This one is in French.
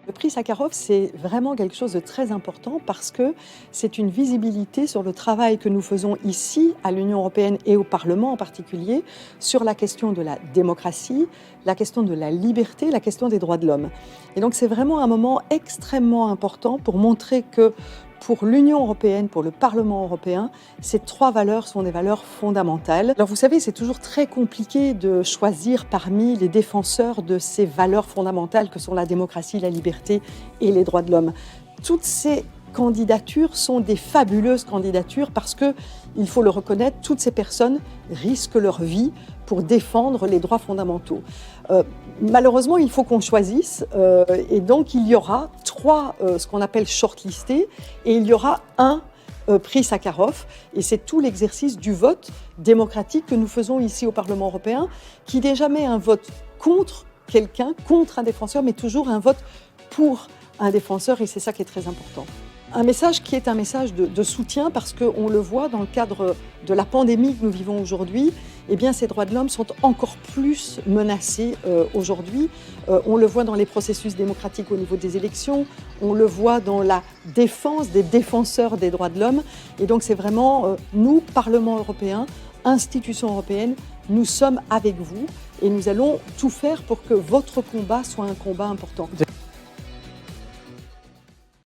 Le prix Sakharov, c'est vraiment quelque chose de très important parce que c'est une visibilité sur le travail que nous faisons ici, à l'Union européenne et au Parlement en particulier, sur la question de la démocratie, la question de la liberté, la question des droits de l'homme. Et donc c'est vraiment un moment extrêmement important pour montrer que pour l'Union européenne, pour le Parlement européen, ces trois valeurs sont des valeurs fondamentales. Alors vous savez, c'est toujours très compliqué de choisir parmi les défenseurs de ces valeurs fondamentales que sont la démocratie, la liberté et les droits de l'homme. Toutes ces candidatures sont des fabuleuses candidatures parce que, il faut le reconnaître, toutes ces personnes risquent leur vie pour défendre les droits fondamentaux. Malheureusement, il faut qu'on choisisse et donc il y aura trois, ce qu'on appelle shortlistés, et il y aura un prix Sakharov, et c'est tout l'exercice du vote démocratique que nous faisons ici au Parlement européen, qui n'est jamais un vote contre quelqu'un, contre un défenseur, mais toujours un vote pour un défenseur, et c'est ça qui est très important. Un message qui est un message de soutien parce qu'on le voit dans le cadre de la pandémie que nous vivons aujourd'hui, eh bien ces droits de l'homme sont encore plus menacés aujourd'hui. On le voit dans les processus démocratiques au niveau des élections, on le voit dans la défense des défenseurs des droits de l'homme. Et donc c'est vraiment nous, Parlement européen, institutions européennes, nous sommes avec vous et nous allons tout faire pour que votre combat soit un combat important.